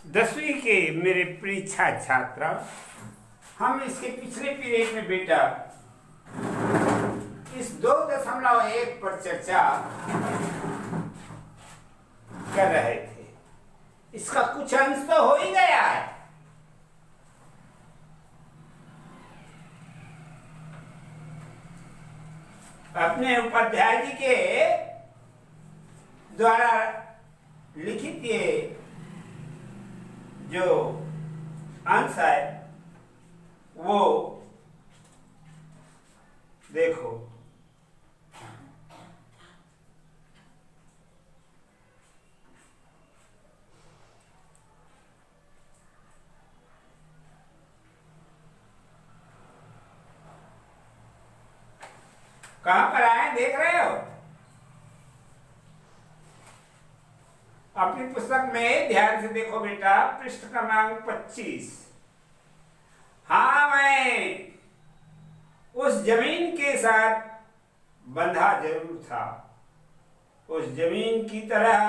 10वीं के मेरे प्रिय छात्र, हम इसके पिछले पीरियड में बेटा इस 2.1 पर चर्चा कर रहे थे। इसका कुछ अंश तो हो ही गया है। अपने उपाध्याय जी के द्वारा लिखित ये जो अंश है वो देखो। कहां पर आए देख रहे हो? अपनी पुस्तक में ध्यान से देखो बेटा, पृष्ठ क्रमांक 25। हाँ, मैं उस जमीन के साथ बंधा जरूर था। उस जमीन की तरह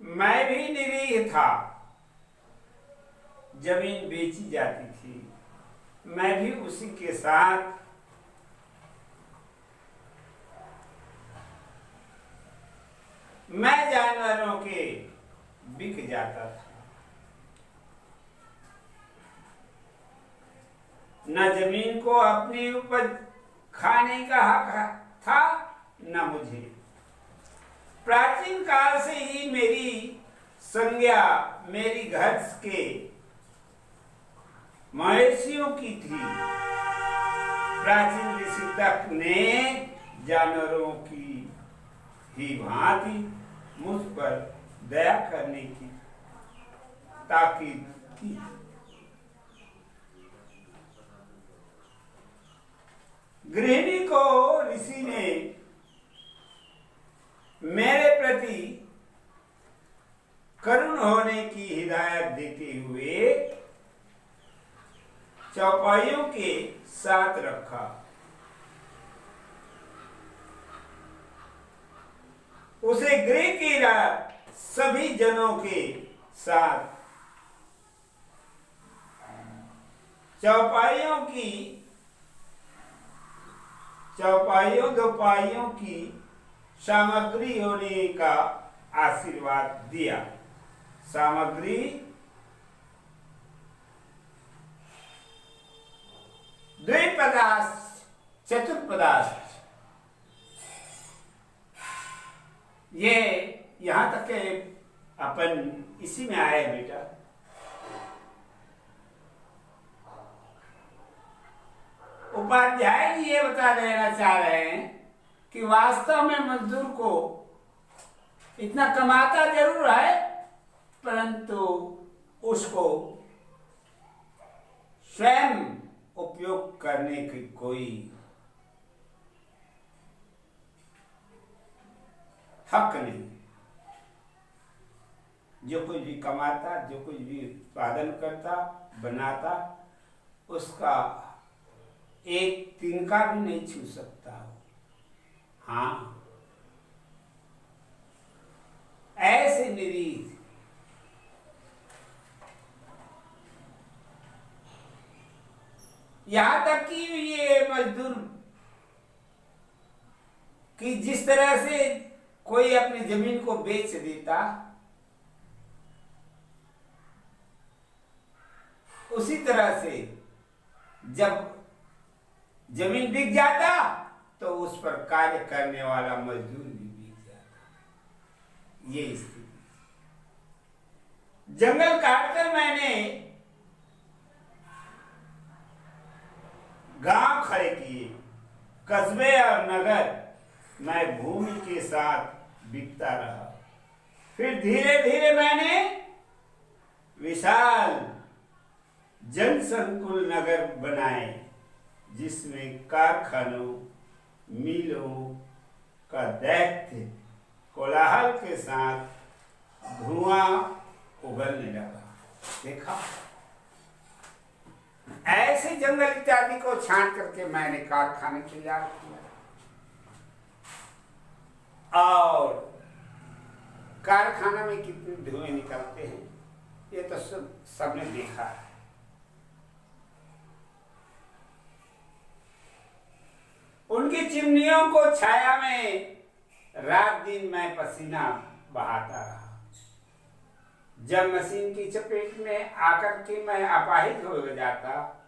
मैं भी निरीह था। जमीन बेची जाती थी, मैं भी उसी के साथ मैं जानवरों के बिक जाता था। न जमीन को अपनी उपज खाने का हक था न मुझे। प्राचीन काल से ही मेरी संज्ञा मेरी घर के मवेशियों की थी। प्राचीन ऋषि तक ने जानवरों की ही भांति मुझ पर दया करने की ताकीद की। गृहिणी को ऋषि ने मेरे प्रति करुण होने की हिदायत देते हुए चौपाइयों के साथ रखा। उसे गृह के सभी जनों के साथ दोपाइयों की सामग्री होने का आशीर्वाद दिया। सामग्री द्विपदार्थ चतुर्पदार्थ, ये यहां तक के अपन इसी में आए बेटा। उपाध्याय जी ये बता देना चाह रहे हैं कि वास्तव में मजदूर को इतना कमाता जरूर है, परंतु उसको स्वयं उपयोग करने की कोई हक नहीं। जो कुछ भी कमाता, जो कुछ भी उत्पादन करता, बनाता, उसका एक तिनका भी नहीं छू सकता। हाँ, ऐसे निरीह यहां तक कि ये मजदूर कि जिस तरह से कोई अपनी जमीन को बेच देता, उसी तरह से जब जमीन बिक जाता तो उस पर कार्य करने वाला मजदूर भी बिक जाता। ये स्थिति। जंगल काटकर मैंने गांव खड़े किए, कस्बे और नगर मैं भूमि के साथ बिकता रहा। फिर धीरे धीरे मैंने विशाल जनसंकुल नगर बनाए, जिसमें कारखानों, मिलों का दैत्य कोलाहल के साथ धुआं उगलने लगा। देखा, ऐसे जंगल इत्यादि को छांट करके मैंने कारखाने तैयार किया और कारखाना में कितने धुएं निकलते हैं ये तो सबने देखा है। उनकी चिमनियों को छाया में रात दिन मैं पसीना बहाता रहा। जब मशीन की चपेट में आकर के मैं अपाहिज हो जाता,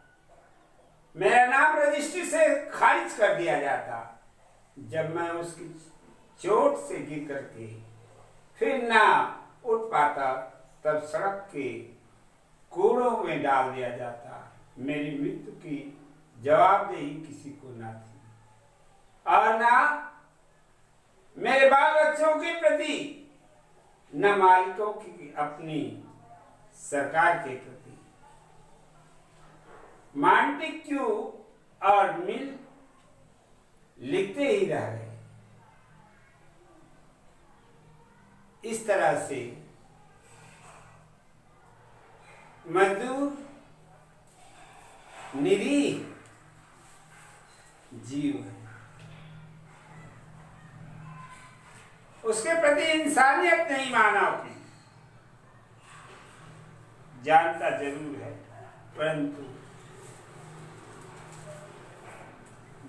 मेरा नाम रजिस्ट्री से खारिज कर दिया जाता। जब मैं उसकी चोट से गिर करके फिर ना उठ पाता, तब सड़क के कूड़ों में डाल दिया जाता। मेरी मृत्यु की जवाबदेही किसी को ना थी, और ना मेरे बाल बच्चों के प्रति, न मालिकों की अपनी सरकार के प्रति। मॉन्टेक्यू और मिल लिखते ही रह गए। इस तरह से मजदूर निरीह जीव है, उसके प्रति इंसानियत नहीं मानव की। जानता जरूर है, परंतु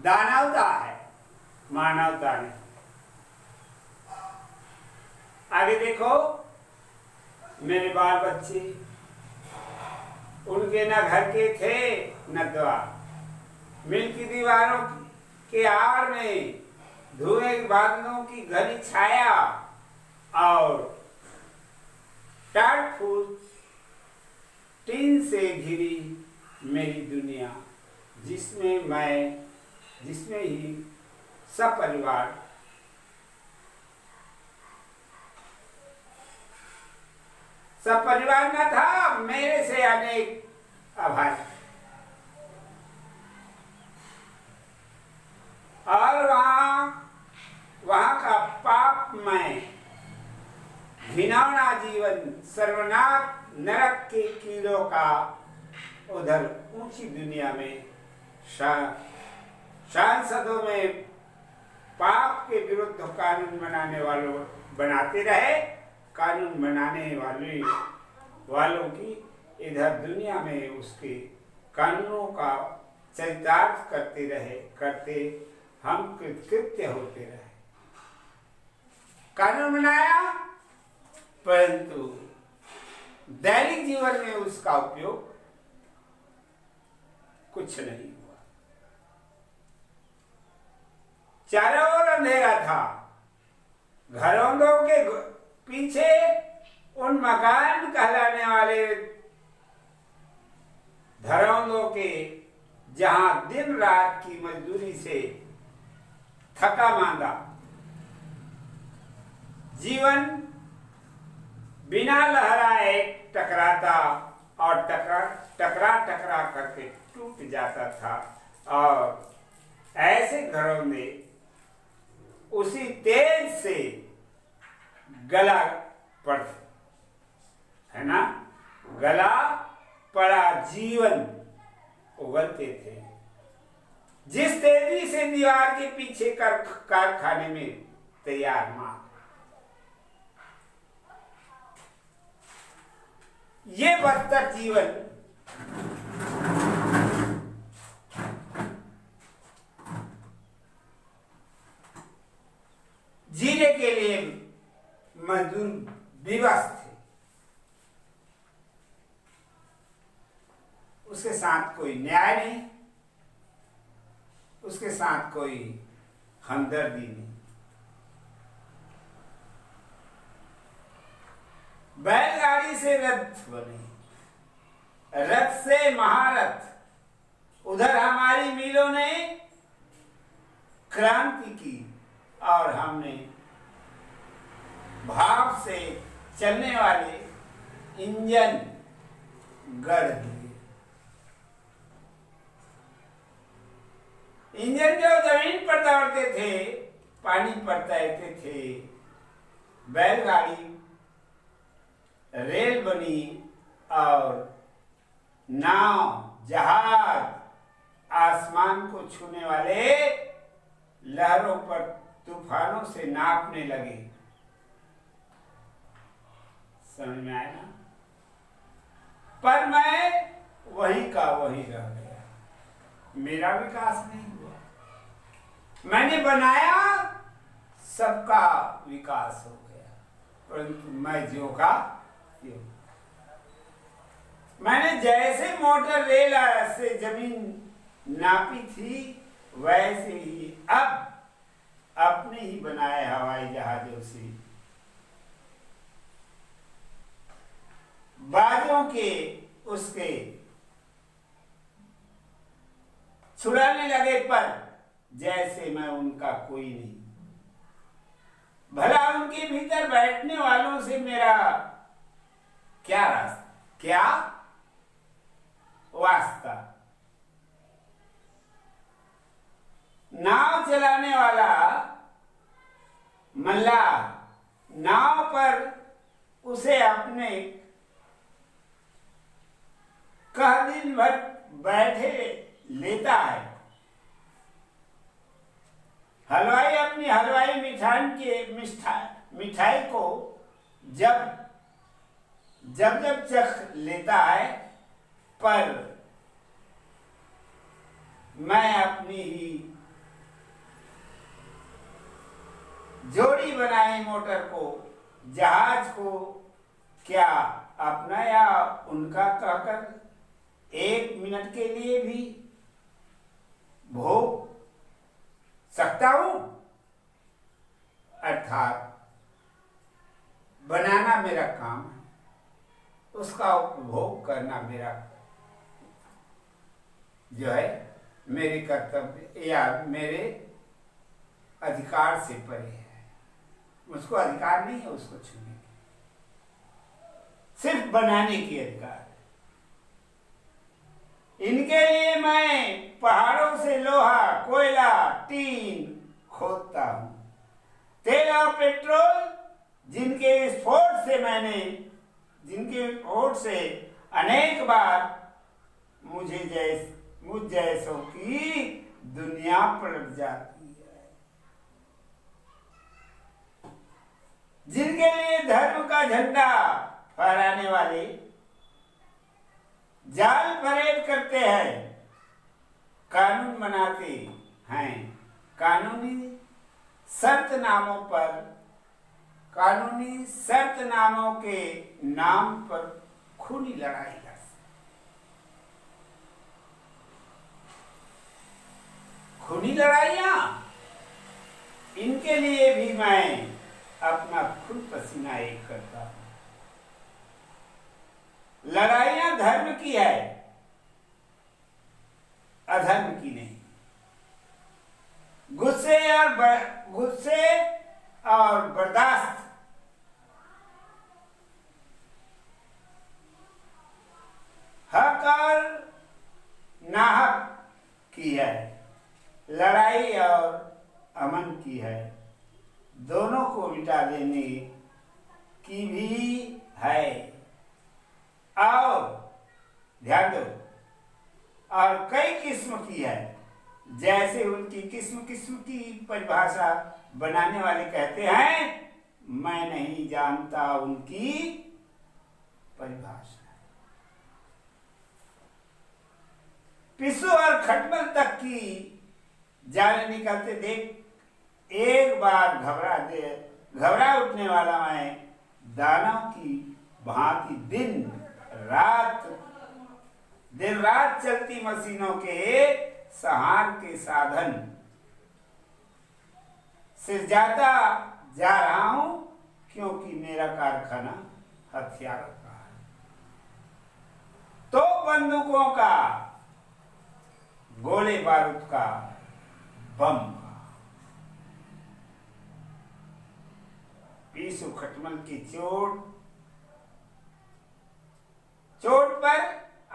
दानवता है, मानवता नहीं। आगे देखो, मेरे बाल बच्चे, उनके न घर के थे न द्वार। मिल की दीवारों के आड़ में धुएं बादलों की घनी छाया और टाट फूट टीन से घिरी मेरी दुनिया, जिसमें ही सपरिवार न था, मेरे से अनेक आभारी। और वहां का पापमय घिनौना जीवन, सर्वनाश नरक के कीड़ों का, उधर ऊंची दुनिया में सांसदों में पाप के विरुद्ध कानून बनाते रहे। कानून बनाने वालों की इधर दुनिया में उसके कानूनों का चरितार्थ करते हम कृत्य होते रहे। कानून बनाया, परंतु दैनिक जीवन में उसका उपयोग कुछ नहीं हुआ। चारों ओर अंधेरा था। घरोंदों के पीछे उन मकान कहलाने वाले घरोंदों के, जहां दिन रात की मजदूरी से थका मांदा जीवन बिना लहराए टकराता और टकरा करके टूट जाता था। और ऐसे घरों में उसी तेज से गला पड़, है ना, गला पड़ा जीवन उगलते थे। जिस तेजी से दीवार के पीछे कारखाने में तैयार माल, ये बदतर जीवन जीने के लिए मजदूर विवश थे। उसके साथ कोई न्याय नहीं, उसके साथ कोई हमदर्दी नहीं। बैलगाड़ी से रथ बने, रथ से महारथ। उधर हमारी मिलों ने क्रांति की और हमने भाव से चलने वाले इंजन गढ़ दिए। इंजन जो जमीन पर दौड़ते थे, पानी पर तैरते थे, बैलगाड़ी रेल बनी और नाव जहाज आसमान को छूने वाले लहरों पर तूफानों से नापने लगे। समझ में आया ना? वहीं का वहीं रह गया, मेरा विकास नहीं हुआ। मैंने बनाया, सबका विकास हो गया, परंतु मैं ज्यों का त्यों। मैंने जैसे मोटर रेल से जमीन नापी थी, वैसे ही अब अपने ही बनाए हवाई जहाजों से बाजों के उसके छुड़ाने लगे, पर जैसे मैं उनका कोई नहीं। भला उनके भीतर बैठने वालों से मेरा क्या रास्ता, क्या वास्ता। नाव चलाने वाला मल्लाह नाव पर उसे अपने कह दिन भर बैठे लेता है। हलवाई अपनी हलवाई मिठाई को जब चख लेता है, पर मैं अपनी ही जोड़ी बनाई मोटर को, जहाज को क्या अपना या उनका कहकर 1 मिनट के लिए भी भोग सकता हूं। अर्थात बनाना मेरा काम है, उसका उपभोग करना मेरा जो है मेरे कर्तव्य या मेरे अधिकार से परे है। मुझको अधिकार नहीं है उसको छूने की, सिर्फ बनाने की अधिकार है। इनके लिए मैं पहाड़ों से लोहा, कोयला, टीन खोदता हूं। तेल और पेट्रोल जिनके विस्फोट से अनेक बार मुझ जैसों की दुनिया पलट जाती है, जिनके लिए धर्म का झंडा फहराने वाले जाल परेड करते हैं, कानून बनाते हैं, कानूनी शर्तनामों के नाम पर खूनी लड़ाई कर। खूनी लड़ाइयां, इनके लिए भी मैं अपना खून पसीना एक करता हूं। लड़ाइयां धर्म की है, अधर्म की नहीं। गुस्से और बर्दाश्त हक और नाहक की है, लड़ाई और अमन की है, दोनों को मिटा देने की भी है। और ध्यान दो, और कई किस्म की है, जैसे उनकी किस्म की परिभाषा बनाने वाले कहते हैं, मैं नहीं जानता उनकी परिभाषा। पिस्सू और खटमल तक की जाने निकलते देख एक बार घबरा उठने वाला मैं दानव की भांति दिन रात चलती मशीनों के संहार के साधन से जाता जा रहा हूं, क्योंकि मेरा कारखाना हथियारों का है, तो बंदूकों का, गोले बारूद का, बम का। पिस्सू खटमल की चोट पर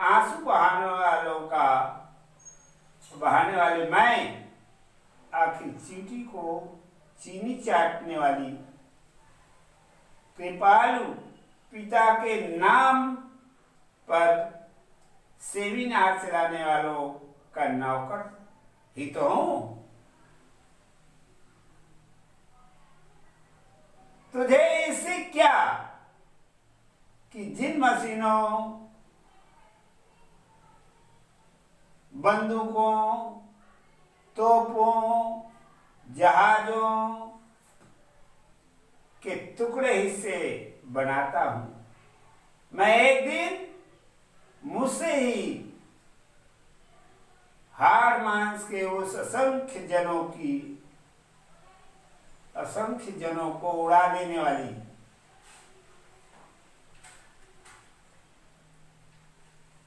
आंसू बहाने वाले मैं आखिर चींटी को चीनी चाटने वाली कृपालु पिता के नाम पर सेमिनार चलाने वालों का नौकर ही तो हूं। तुझे इससे क्या कि जिन मशीनों बंदूकों, तोपों, जहाजों के टुकड़े हिस्से बनाता हूं। मैं एक दिन मुझसे ही हाड़ मांस के उस असंख्य जनों को उड़ा देने वाली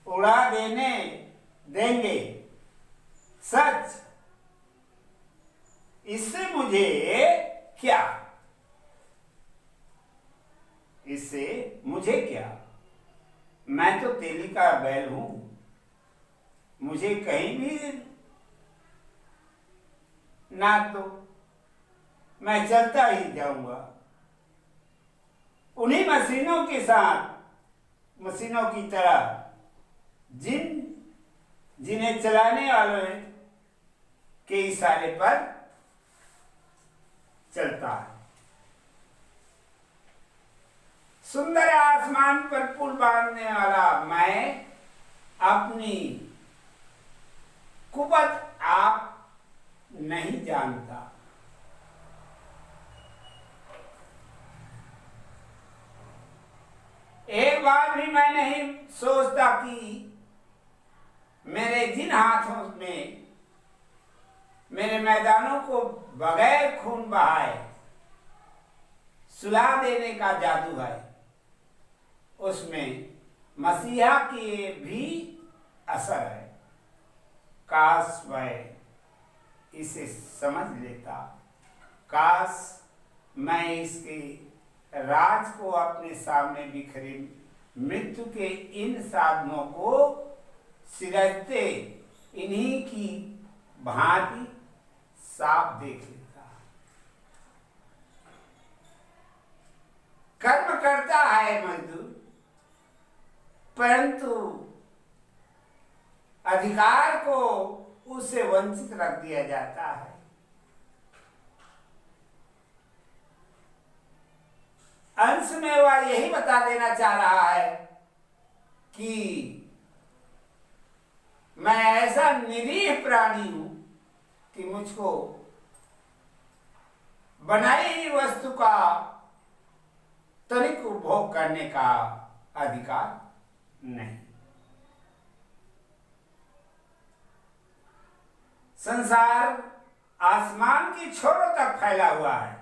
उड़ा देने देंगे। सच, इससे मुझे क्या? इससे मुझे क्या? मैं तो तेली का बैल हूं। मुझे कहीं भी ना तो मैं चलता ही जाऊंगा। उन्हीं मशीनों की तरह जिन्हें चलाने वालों के इशारे पर चलता है। सुंदर आसमान पर पुल बांधने वाला मैं अपनी कुबत आप नहीं जानता। एक बार भी मैं नहीं सोचता कि मेरे जिन हाथों में मेरे मैदानों को बगैर खून बहाए सुला देने का जादू है, उसमें मसीहा की भी असर है। काश वह इसे समझ लेता। काश मैं इसके राज को अपने सामने बिखरे मृत्यु के इन साधनों को सिरजते इन्हीं की भांति साफ देख लेता। कर्म करता है मजदूर, परंतु अधिकार को उससे वंचित रख दिया जाता है। अंश में वह यही बता देना चाह रहा है कि मैं ऐसा निरीह प्राणी हूं कि मुझको बनाई हुई वस्तु का त्वरित उपभोग करने का अधिकार नहीं। संसार आसमान की छोरों तक फैला हुआ है।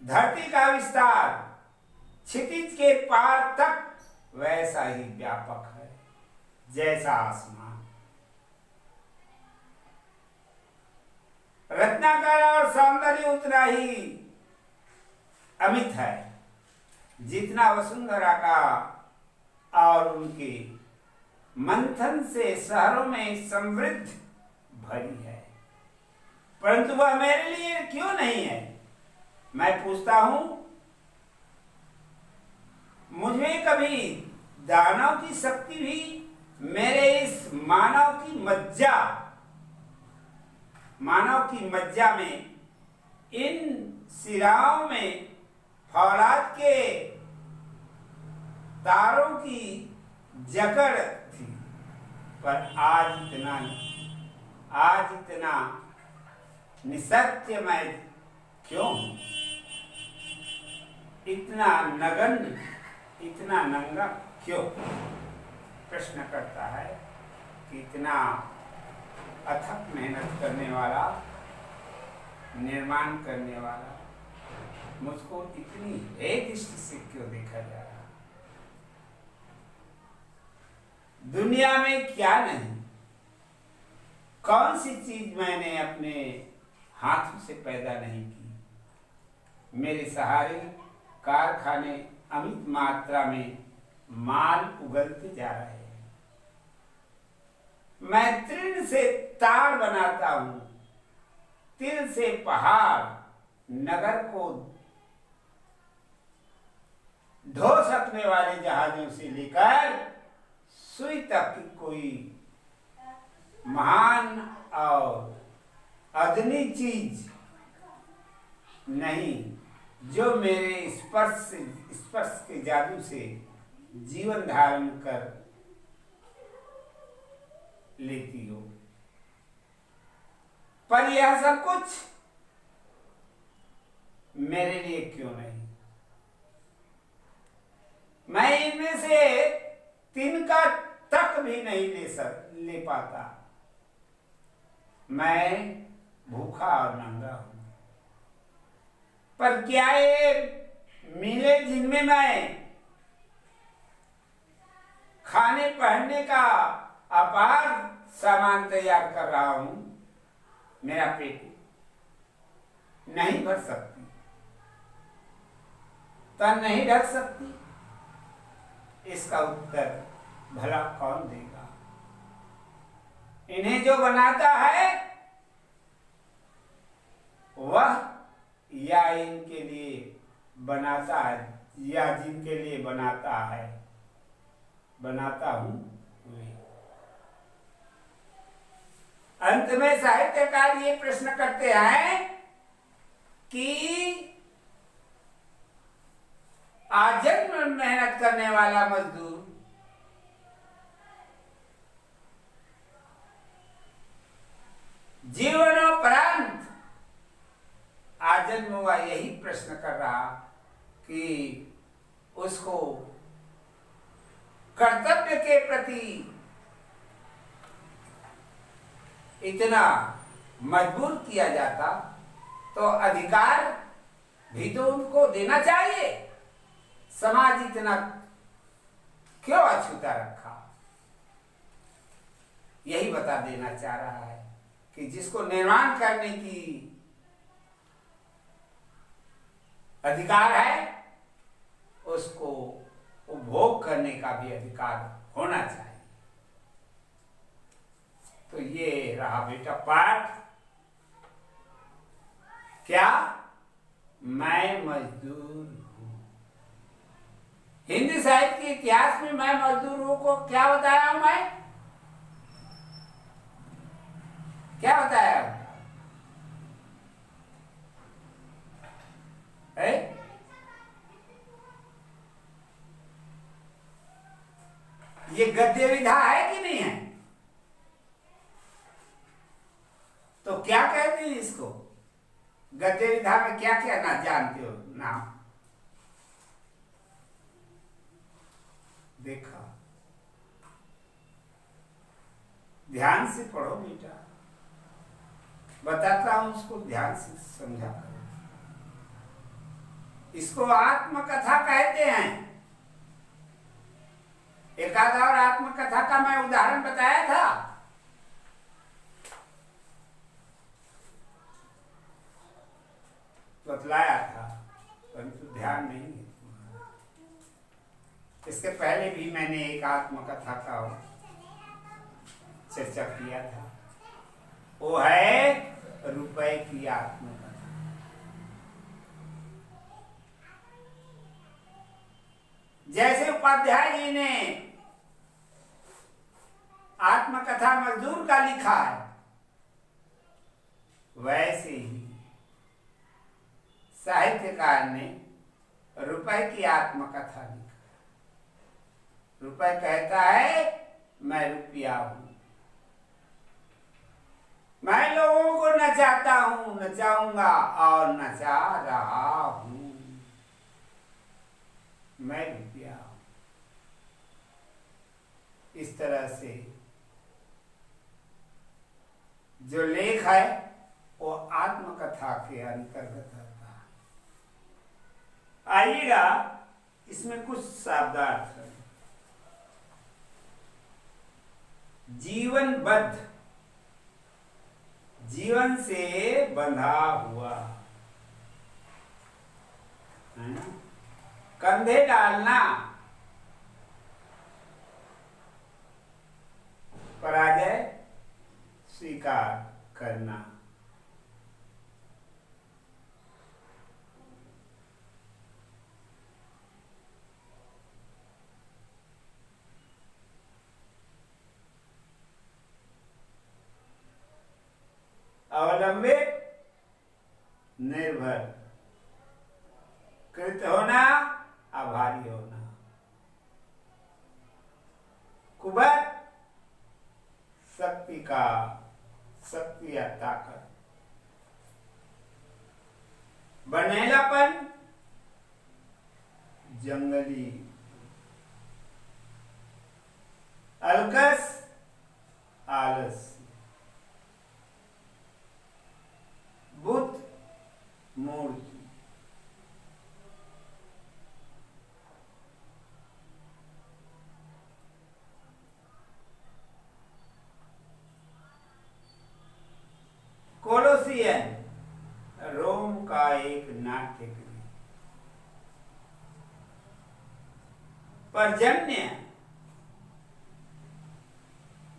धरती का विस्तार क्षितिज के पार तक वैसा ही व्यापक है जैसा आसमान। रत्नाकर और सौंदर्य उतना ही अमित है जितना वसुंधरा का और उनके मंथन से शहरों में समृद्ध भरी है, परंतु वह मेरे लिए क्यों नहीं है? मैं पूछता हूं। मुझे कभी दानव की शक्ति भी मेरे इस मानव की मज्जा में, इन सिराओं में फौलाद के तारों की जकड़ थी, पर आज इतना निसत्य मैं क्यों हूं? इतना नगण्य, इतना नंगा क्यों? प्रश्न करता है कि इतना अथक मेहनत करने वाला, निर्माण करने वाला मुझको इतनी हे दृष्टि से क्यों देखा जा रहा? दुनिया में क्या नहीं, कौन सी चीज मैंने अपने हाथों से पैदा नहीं की? मेरे सहारे कारखाने अमित मात्रा में माल उगलते जा रहे हैं। मैं तृण से तार बनाता हूं, तिल से पहाड़, नगर को ढो सकने वाले जहाजों से लेकर सुई तक की कोई महान और अदनी चीज नहीं जो मेरे स्पर्श के जादू से जीवन धारण कर लेती हो, पर यह सब कुछ मेरे लिए क्यों नहीं? मैं इनमें से तिनका तक भी नहीं ले पाता। मैं भूखा और नंगा हूं, पर क्या ये मिले जिनमें मैं खाने पहनने का अपार सामान तैयार कर रहा हूं, मेरा पेट नहीं भर सकती, तन नहीं ढक सकती? इसका उत्तर भला कौन देगा? इन्हें जो बनाता है वह, या इनके लिए बनाता है, या जिनके लिए बनाता हूं वे। अंत में साहित्यकार ये प्रश्न करते हैं कि आजन्म मेहनत करने वाला मजदूर जीवनोपरांत आजन्म वह यही प्रश्न कर रहा कि उसको कर्तव्य के प्रति इतना मजबूर किया जाता तो अधिकार भी तो उनको देना चाहिए। समाज इतना क्यों अछूता रखा? यही बता देना चाह रहा है कि जिसको निर्माण करने की अधिकार है उसको उपभोग करने का भी अधिकार होना चाहिए। तो ये रहा बेटा पाठ। क्या? मैं मजदूर हूं। हिंदी साहित्य के इतिहास में मैं मजदूरों को क्या बताया हूं? मैं क्या बताया है? ये गद्य विधा है कि नहीं है? तो क्या कहते हैं इसको? गद्य विधा में क्या क्या ना जानते हो नाम? देखा, ध्यान से पढ़ो बेटा, बताता हूं उसको ध्यान से समझा करो। इसको आत्मकथा कहते हैं। एक आधा और आत्मकथा का मैं उदाहरण बताया था। बतलाया था, परंतु ध्यान नहीं है। इसके पहले भी मैंने एक आत्मकथा का चर्चा किया था। वो है रुपए की आत्मकथा। जैसे उपाध्याय जी ने आत्मकथा मजदूर का लिखा है, वैसे ही साहित्यकार ने रुपए की आत्मकथा लिखा। रुपए कहता है मैं रुपया हूं, मैं लोगों को नचाता हूं, नचाऊंगा और नचा रहा हूं। मैं रुपया हूं। इस तरह से जो लेख है वो आत्मकथा के अंतर्गत आता है। आइएगा, इसमें कुछ शब्दार्थ है। जीवनबद्ध, जीवन से बंधा हुआ, है ना? कंधे डालना, पराजय स्वीकार करना। अवलंबित, निर्भर, कृत होना, आभारी होना। कुबत, शक्ति का शक्ति या ताकत। बनेलापन जंगली, अलकस आलस, बुद्ध मूर्ति। कोलोसियन रोम का एक नाट्यगृह। पर्जन्य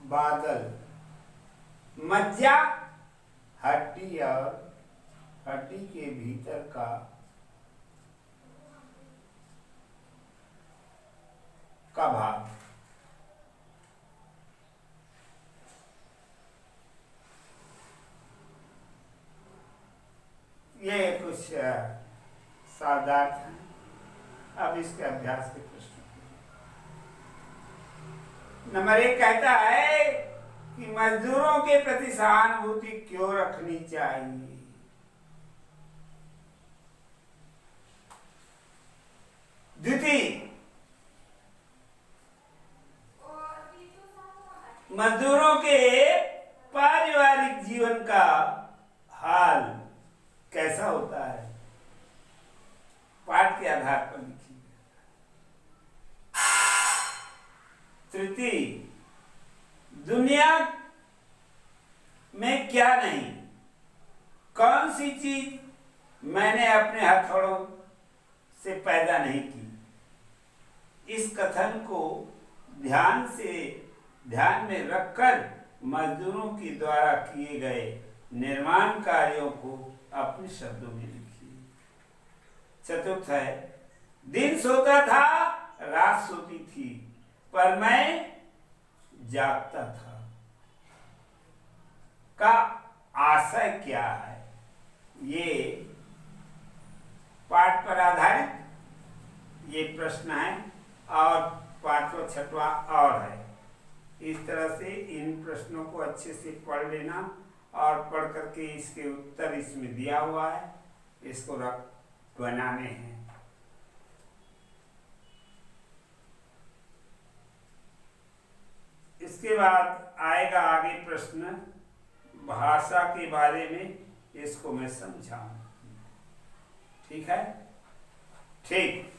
बादल, मज्जा हड्डी और हड्डी के भीतर का भाग। ये कुछ साधारण है। अब इसके अभ्यास के प्रश्न। नंबर 1 कहता है कि मजदूरों के प्रति सहानुभूति क्यों रखनी चाहिए। द्वितीय, मजदूरों के पारिवारिक जीवन का हाल कैसा होता है, पाठ के आधार पर लिखिए। तृतीय, दुनिया में क्या नहीं, कौन सी चीज मैंने अपने हथौड़ों से पैदा नहीं की। इस कथन को ध्यान में रखकर मजदूरों के द्वारा किए गए निर्माण कार्यों को अपने शब्दों में लिखिए। चतुर्थ है, दिन सोता था, रात सोती थी, पर मैं जागता था का आशय क्या है। ये पाठ पर आधारित ये प्रश्न है और 5वां 6वां और है। इस तरह से इन प्रश्नों को अच्छे से पढ़ लेना और पढ़ करके इसके उत्तर इसमें दिया हुआ है, इसको बनाने हैं। इसके बाद आएगा आगे प्रश्न भाषा के बारे में, इसको मैं समझाऊं। ठीक है, ठीक।